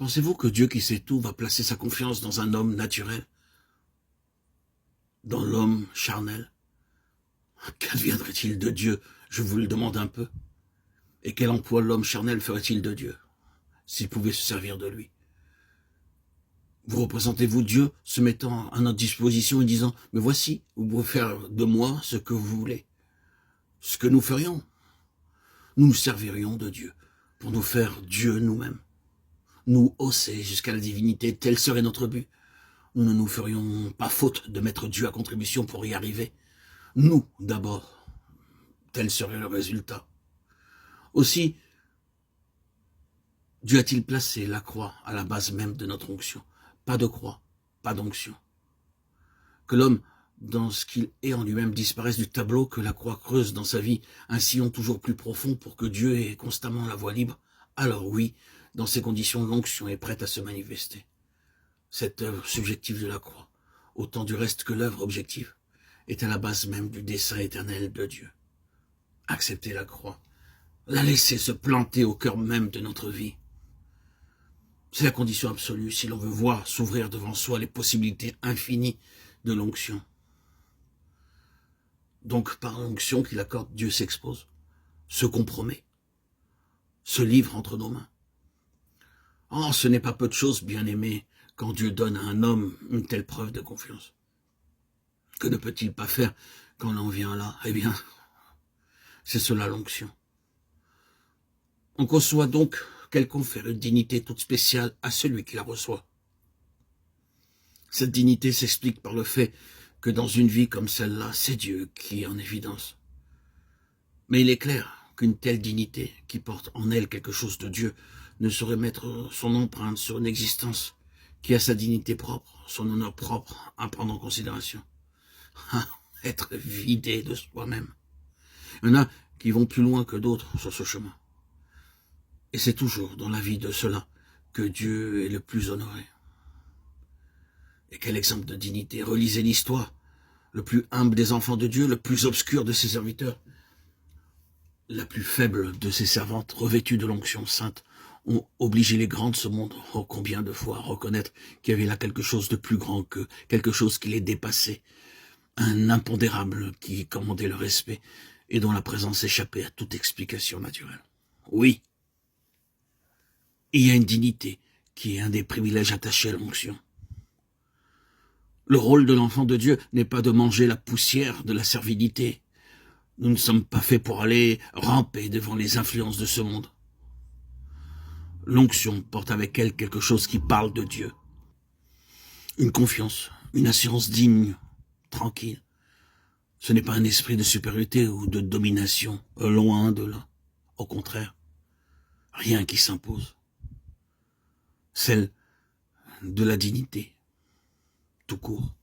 Pensez-vous que Dieu qui sait tout va placer sa confiance dans un homme naturel, dans l'homme charnel? Qu'adviendrait-il de Dieu? Je vous le demande un peu. Et quel emploi l'homme charnel ferait-il de Dieu, s'il pouvait se servir de lui? Vous représentez-vous Dieu se mettant à notre disposition et disant, mais voici, vous pouvez faire de moi ce que vous voulez. Ce que nous ferions, nous nous servirions de Dieu pour nous faire Dieu nous-mêmes. Nous hausser jusqu'à la divinité, tel serait notre but. Nous ne nous ferions pas faute de mettre Dieu à contribution pour y arriver. Nous, d'abord, tel serait le résultat. Aussi, Dieu a-t-il placé la croix à la base même de notre onction? Pas de croix, pas d'onction. Que l'homme, dans ce qu'il est en lui-même, disparaisse du tableau, que la croix creuse dans sa vie un sillon toujours plus profond pour que Dieu ait constamment la voie libre. Alors oui, dans ces conditions, l'onction est prête à se manifester. Cette œuvre subjective de la croix, autant du reste que l'œuvre objective, est à la base même du dessein éternel de Dieu. Accepter la croix, la laisser se planter au cœur même de notre vie. C'est la condition absolue si l'on veut voir s'ouvrir devant soi les possibilités infinies de l'onction. Donc par l'onction qu'il accorde, Dieu s'expose, se compromet, se livre entre nos mains. Oh, ce n'est pas peu de choses, bien-aimés, quand Dieu donne à un homme une telle preuve de confiance. Que ne peut-il pas faire quand l'on vient là? Eh bien, c'est cela l'onction. On conçoit donc qu'elle confère une dignité toute spéciale à celui qui la reçoit. Cette dignité s'explique par le fait que dans une vie comme celle-là, c'est Dieu qui est en évidence. Mais il est clair qu'une telle dignité, qui porte en elle quelque chose de Dieu, ne saurait mettre son empreinte sur une existence qui a sa dignité propre, son honneur propre à prendre en considération. Être vidé de soi-même. Il y en a qui vont plus loin que d'autres sur ce chemin. Et c'est toujours dans la vie de ceux-là que Dieu est le plus honoré. Et quel exemple de dignité! Relisez l'histoire. Le plus humble des enfants de Dieu, le plus obscur de ses serviteurs, la plus faible de ses servantes, revêtues de l'onction sainte, ont obligé les grands de ce monde, oh combien de fois, à reconnaître qu'il y avait là quelque chose de plus grand qu'eux, quelque chose qui les dépassait, un impondérable qui commandait le respect et dont la présence échappait à toute explication naturelle. Oui, il y a une dignité qui est un des privilèges attachés à l'onction. Le rôle de l'enfant de Dieu n'est pas de manger la poussière de la servilité. Nous ne sommes pas faits pour aller ramper devant les influences de ce monde. L'onction porte avec elle quelque chose qui parle de Dieu. Une confiance, une assurance digne, tranquille. Ce n'est pas un esprit de supériorité ou de domination, loin de là. Au contraire, rien qui s'impose. Celle de la dignité, tout court.